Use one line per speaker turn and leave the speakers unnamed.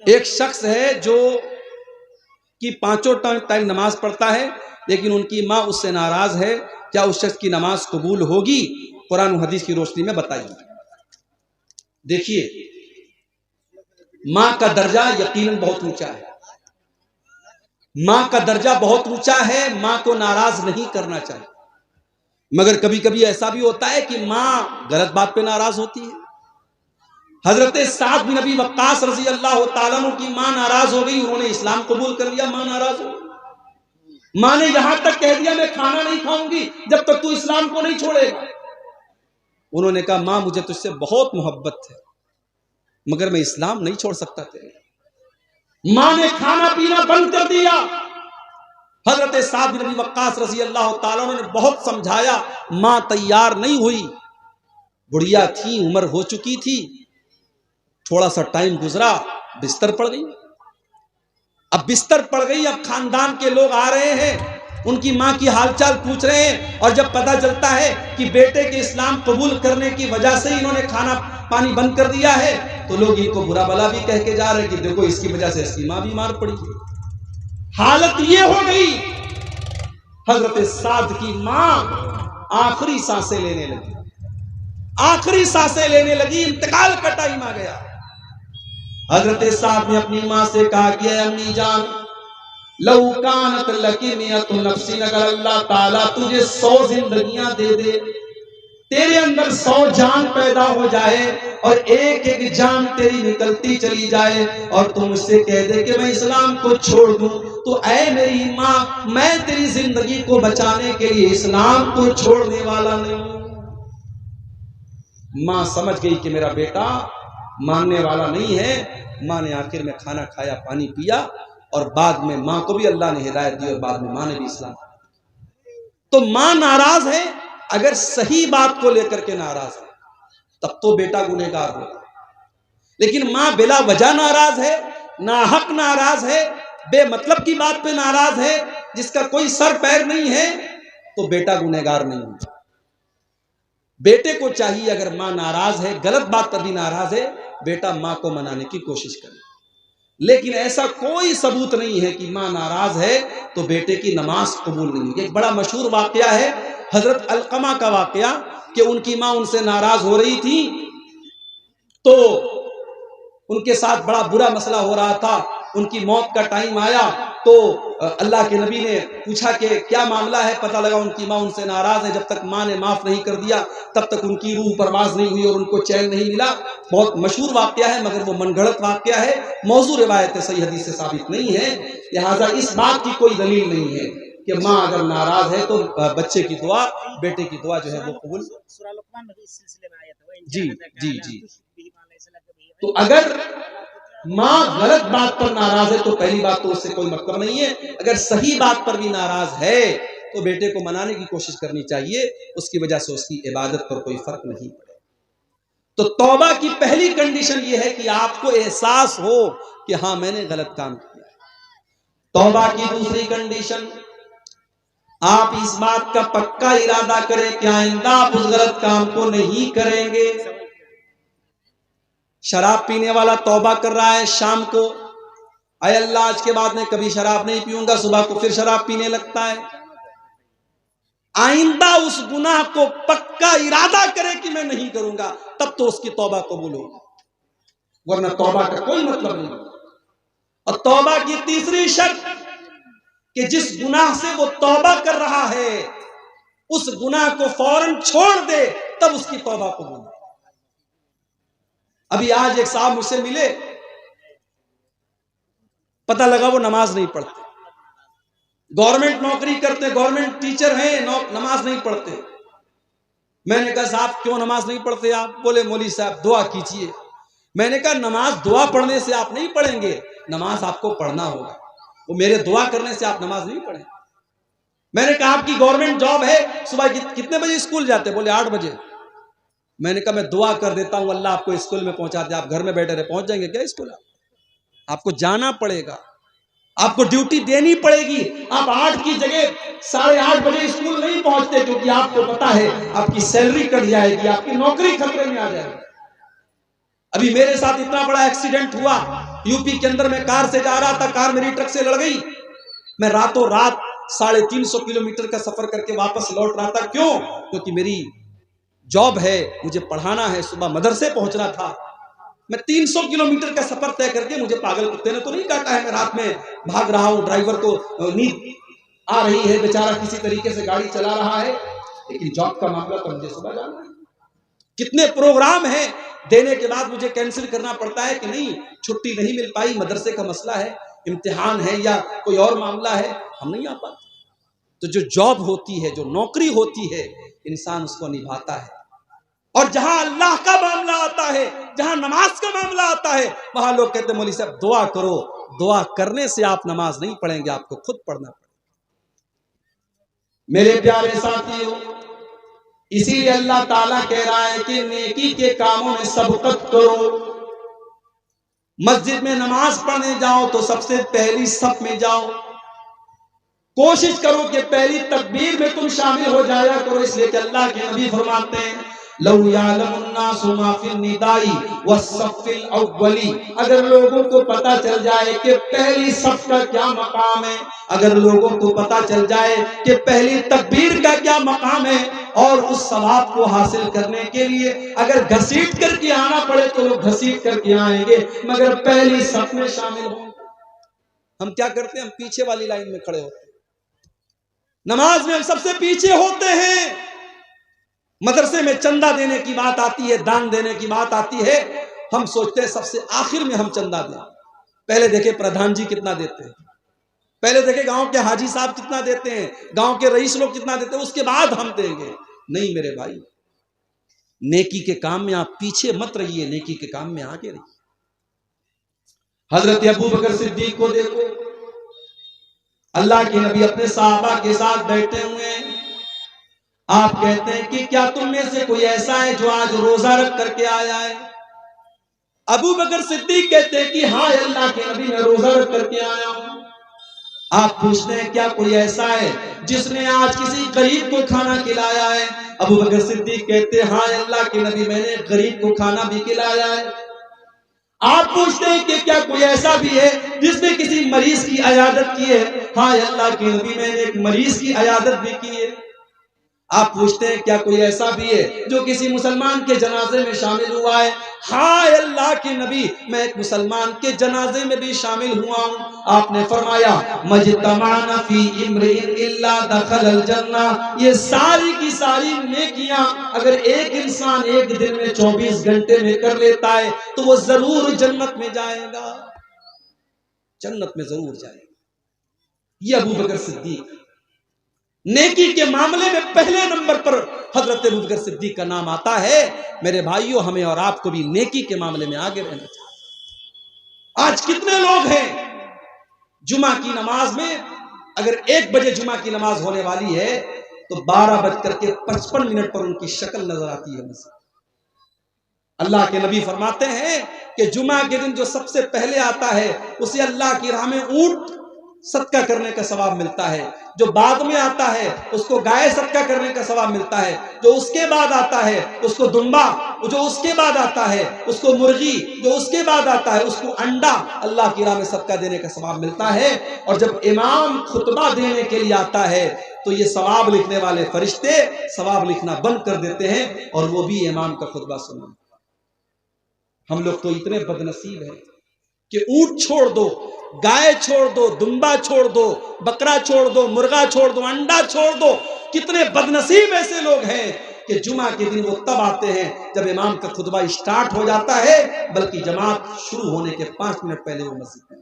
ایک شخص ہے جو کہ 5 ٹائم نماز پڑھتا ہے لیکن ان کی ماں اس سے ناراض ہے، کیا اس شخص کی نماز قبول ہوگی؟ قرآن و حدیث کی روشنی میں بتائیے۔ دیکھیے، ماں کا درجہ یقیناً بہت اونچا ہے، ماں کا درجہ بہت اونچا ہے، ماں کو ناراض نہیں کرنا چاہیے، مگر کبھی کبھی ایسا بھی ہوتا ہے کہ ماں غلط بات پہ ناراض ہوتی ہے۔ حضرت سعد بن ابی وقاص رضی اللہ تعالیٰ عنہ کی ماں ناراض ہو گئی، انہوں نے اسلام قبول کر لیا، ماں ناراض ہو گئی۔ ماں نے یہاں تک کہہ دیا میں کھانا نہیں کھاؤں گی جب تک تو اسلام کو نہیں چھوڑے گا۔ انہوں نے کہا ماں مجھے تجھ سے بہت محبت ہے مگر میں اسلام نہیں چھوڑ سکتا تیرے۔ ماں نے کھانا پینا بند کر دیا۔ حضرت سعد بن ابی وقاص رضی اللہ تعالیٰ عنہ نے بہت سمجھایا، ماں تیار نہیں ہوئی، بڑھیا تھی، عمر ہو چکی تھی، تھوڑا سا ٹائم گزرا، بستر پڑ گئی۔ اب بستر پڑ گئی، اب خاندان کے لوگ آ رہے ہیں، ان کی ماں کی حال چال پوچھ رہے ہیں، اور جب پتہ چلتا ہے کہ بیٹے کے اسلام قبول کرنے کی وجہ سے انہوں نے کھانا پانی بند کر دیا ہے تو لوگ ان کو برا بلا بھی کہہ کے جا رہے ہیں کہ دیکھو اس کی وجہ سے اس کی ماں بیمار پڑی۔ حالت یہ ہو گئی، حضرت سعد کی ماں آخری سانسیں لینے لگی، آخری سانسیں لینے لگی، انتقال کا ٹائم آ گیا۔ حضرت سعد نے اپنی ماں سے کہا کہ اے امی جان، لو کانت لکی میت نفسی، اگر اللہ تعالیٰ تجھے 100 زندگیاں دے دے، تیرے اندر 100 جان پیدا ہو جائے اور ایک ایک جان تیری نکلتی چلی جائے اور تم مجھ سے کہہ دے کہ میں اسلام کو چھوڑ دوں، تو اے میری ماں میں تیری زندگی کو بچانے کے لیے اسلام کو چھوڑنے والا نہیں ہوں۔ ماں سمجھ گئی کہ میرا بیٹا ماننے والا نہیں ہے۔ ماں نے آخر میں کھانا کھایا، پانی پیا، اور بعد میں ماں کو بھی اللہ نے ہدایت دی اور بعد میں ماں نے بھی اسلام۔ تو ماں ناراض ہے، اگر صحیح بات کو لے کر کے ناراض ہے تب تو بیٹا گنہگار ہوگا، لیکن ماں بلا وجہ ناراض ہے، ناحق ناراض ہے، بے مطلب کی بات پہ ناراض ہے، جس کا کوئی سر پیر نہیں ہے، تو بیٹا گنہگار نہیں ہوگا۔ بیٹے کو چاہیے اگر ماں ناراض ہے، غلط بات پر بھی ناراض ہے، بیٹا ماں کو منانے کی کوشش کرے، لیکن ایسا کوئی ثبوت نہیں ہے کہ ماں ناراض ہے تو بیٹے کی نماز قبول نہیں ہوگی۔ ایک بڑا مشہور واقعہ ہے حضرت علقمہ کا واقعہ کہ ان کی ماں ان سے ناراض ہو رہی تھی، تو ان کے ساتھ بڑا برا مسئلہ ہو رہا تھا، ان کی موت کا ٹائم آیا تو اللہ کے نبی نے پوچھا کہ کیا معاملہ ہے، پتہ لگا ان کی ماں ان سے ناراض ہے، جب تک ماں نے معاف نہیں کر دیا تب تک ان کی روح پرواز نہیں ہوئی اور ان کو چین نہیں ملا۔ بہت مشہور واقعہ ہے مگر وہ من گھڑت واقعہ ہے، موضوع روایت صحیح حدیث سے ثابت نہیں ہے، لہٰذا اس بات کی کوئی دلیل نہیں ہے کہ ماں اگر ناراض ہے تو بچے کی دعا، بیٹے کی دعا جو ہے وہ قبول۔ جی جی جی، تو اگر ماں غلط بات پر ناراض ہے تو پہلی بات تو اس سے کوئی مطلب نہیں ہے، اگر صحیح بات پر بھی ناراض ہے تو بیٹے کو منانے کی کوشش کرنی چاہیے، اس کی وجہ سے اس کی عبادت پر کوئی فرق نہیں پڑے۔ تو توبہ کی پہلی کنڈیشن یہ ہے کہ آپ کو احساس ہو کہ ہاں میں نے غلط کام کیا۔ توبہ کی دوسری کنڈیشن، آپ اس بات کا پکا ارادہ کریں کہ آئندہ آپ اس غلط کام کو نہیں کریں گے۔ شراب پینے والا توبہ کر رہا ہے شام کو، اے اللہ آج کے بعد میں کبھی شراب نہیں پیوں گا، صبح کو پھر شراب پینے لگتا ہے۔ آئندہ اس گناہ کو پکا ارادہ کرے کہ میں نہیں کروں گا، تب تو اس کی توبہ قبول ہوگی، ورنہ توبہ کا کوئی مطلب نہیں۔ اور توبہ کی تیسری شرط کہ جس گناہ سے وہ توبہ کر رہا ہے اس گناہ کو فوراً چھوڑ دے، تب اس کی توبہ قبول ہوگی۔ ابھی آج ایک صاحب مجھ سے ملے، پتہ لگا وہ نماز نہیں پڑھتے، گورنمنٹ نوکری کرتے، گورنمنٹ ٹیچر ہیں، نماز نہیں پڑھتے۔ میں نے کہا صاحب کیوں نماز نہیں پڑھتے آپ؟ بولے مولوی صاحب دعا کیجئے۔ میں نے کہا نماز دعا پڑھنے سے آپ نہیں پڑھیں گے، نماز آپ کو پڑھنا ہوگا، وہ میرے دعا کرنے سے آپ نماز نہیں پڑھیں۔ میں نے کہا آپ کی گورنمنٹ جاب ہے، صبح کتنے بجے اسکول جاتے؟ بولے 8 بجے۔ میں نے کہا میں دعا کر دیتا ہوں اللہ آپ کو اسکول میں پہنچا دے، آپ گھر میں بیٹھے رہے، پہنچ جائیں گے کیا اسکول؟ آپ کو جانا پڑے گا، آپ کو ڈیوٹی دینی پڑے گی۔ آپ 8 کی جگہ 8:30 بجے اسکول نہیں پہنچتے کیونکہ آپ کو پتا ہے آپ کی سیلری کٹ جائے گی، آپ کی نوکری خطرے میں آ جائے گی۔ ابھی میرے ساتھ اتنا بڑا ایکسیڈنٹ ہوا یوپی کے اندر، میں کار سے جا رہا تھا، کار میری ٹرک سے لڑ گئی، میں راتوں رات 350 کلومیٹر کا سفر کر کے واپس لوٹ رہا تھا۔ کیوں؟ کیونکہ میری جاب ہے، مجھے پڑھانا ہے، صبح مدرسے پہنچنا تھا۔ میں 300 کلومیٹر کا سفر طے کر کے، مجھے پاگل کتے نے تو نہیں کاٹا ہے، میں رات میں بھاگ رہا ہوں، ڈرائیور کو نیند آ رہی ہے، بیچارہ کسی طریقے سے گاڑی چلا رہا ہے، لیکن جاب کا معاملہ تو مجھے صبح جانا ہے۔ کتنے پروگرام ہیں، دینے کے بعد مجھے کینسل کرنا پڑتا ہے کہ نہیں چھٹی نہیں مل پائی، مدرسے کا مسئلہ ہے، امتحان ہے یا کوئی اور معاملہ ہے، ہم نہیں آ پاتے۔ تو جو جاب ہوتی ہے، جو نوکری ہوتی ہے، انسان اس کو نبھاتا ہے۔ اور جہاں اللہ کا معاملہ آتا ہے، جہاں نماز کا معاملہ آتا ہے، وہاں لوگ کہتے ہیں مولوی صاحب دعا کرو، دعا کرنے سے آپ نماز نہیں پڑھیں گے، آپ کو خود پڑھنا پڑے گا۔ میرے پیارے ساتھیوں، اسی لیے اللہ تعالیٰ کہہ رہا ہے کہ نیکی کے کاموں میں سبقت کرو۔ مسجد میں نماز پڑھنے جاؤ تو سب سے پہلی صف میں جاؤ، کوشش کرو کہ پہلی تکبیر میں تم شامل ہو جایا کرو، اس لیے کہ اللہ کے نبی فرماتے ہیں لو یعلم الناس ما فی النداء والصف الاول، اگر لوگوں کو پتا چل جائے کہ پہلی صف کا کیا مقام ہے، اگر لوگوں کو پتا چل جائے کہ پہلی تکبیر کا کیا مقام ہے، اور اس ثواب کو حاصل کرنے کے لیے اگر گھسیٹ کر کے آنا پڑے تو لوگ گھسیٹ کر کے آئیں گے، مگر پہلی صف میں شامل ہوں۔ ہم کیا کرتے ہیں؟ ہم پیچھے والی لائن میں کھڑے ہوتے ہیں، نماز میں ہم سب سے پیچھے ہوتے ہیں۔ مدرسے میں چندہ دینے کی بات آتی ہے، دان دینے کی بات آتی ہے، ہم سوچتے ہیں سب سے آخر میں ہم چندہ دیں۔ پہلے دیکھیں پردھان جی کتنا دیتے ہیں، پہلے دیکھیں گاؤں کے حاجی صاحب کتنا دیتے ہیں، گاؤں کے رئیس لوگ کتنا دیتے ہیں، اس کے بعد ہم دیں گے۔ نہیں میرے بھائی، نیکی کے کام میں آپ پیچھے مت رہیے، نیکی کے کام میں آگے رہیے۔ حضرت ابو بکر صدیق کو دیکھو، اللہ کے نبی اپنے صحابہ کے ساتھ بیٹھے ہوئے ہیں، آپ کہتے ہیں کہ کیا تم میں سے کوئی ایسا ہے جو آج روزہ رکھ کر کے آیا ہے؟ ابو بکر صدیق کہتے ہیں کہ ہاں اللہ کے نبی، میں روزہ رکھ کر کے آیا ہوں۔ آپ پوچھتے ہیں کیا کوئی ایسا ہے جس نے آج کسی غریب کو کھانا کھلایا ہے؟ ابو بکر صدیق کہتے ہیں ہاں اللہ کے نبی، میں نے غریب کو کھانا بھی کھلایا ہے۔ آپ پوچھتے ہیں کہ کیا کوئی ایسا بھی ہے جس نے کسی مریض کی عیادت کی ہے؟ ہاں اللہ کے نبی، میں نے ایک مریض کی عیادت بھی کی ہے۔ آپ پوچھتے ہیں کیا کوئی ایسا بھی ہے جو کسی مسلمان کے جنازے میں شامل ہوا ہے؟ ہاں اللہ کے نبی، میں ایک مسلمان کے جنازے میں بھی شامل ہوا ہوں۔ آپ نے فرمایا مجتمعنا فی امرئ الا دخل الجنہ، یہ ساری کی ساری نیکیاں اگر ایک انسان ایک دن میں 24 گھنٹے میں کر لیتا ہے تو وہ ضرور جنت میں جائے گا، جنت میں ضرور جائے گا۔ یہ ابو بکر صدیق نیکی کے معاملے میں پہلے نمبر پر حضرت ابو بکر صدیق کا نام آتا ہے۔ میرے بھائیوں، ہمیں اور آپ کو بھی نیکی کے معاملے میں آگے رہنا چاہیے۔ آج کتنے لوگ ہیں جمعہ کی نماز میں، اگر 1 بجے جمعہ کی نماز ہونے والی ہے تو 12:55 پر ان کی شکل نظر آتی ہے مسجد۔ اللہ کے نبی فرماتے ہیں کہ جمعہ کے دن جو سب سے پہلے آتا ہے اسے اللہ کی راہ میں اونٹ صدقہ کرنے کا ثواب ملتا ہے، جو بعد میں آتا ہے اس کو گائے صدقہ کرنے کا ثواب ملتا ہے، جو اس کے بعد آتا ہے اس کو دمبا، جو اس کے بعد آتا ہے اس کو مرغی، جو اس کے بعد آتا ہے اس کو انڈا اللہ کی راہ میں صدقہ دینے کا ثواب ملتا ہے۔ اور جب امام خطبہ دینے کے لیے آتا ہے تو یہ ثواب لکھنے والے فرشتے ثواب لکھنا بند کر دیتے ہیں اور وہ بھی امام کا خطبہ سنیں۔ ہم لوگ تو اتنے بدنصیب ہیں کہ اونٹ چھوڑ دو، گائے چھوڑ دو، دمبا چھوڑ دو، بکرا چھوڑ دو، مرغا چھوڑ دو، انڈا چھوڑ دو، کتنے بدنصیب ایسے لوگ ہیں کہ جمعہ کے دن وہ تب آتے ہیں جب امام کا خطبہ اسٹارٹ ہو جاتا ہے، بلکہ جماعت شروع ہونے کے 5 منٹ پہلے وہ مسجد میں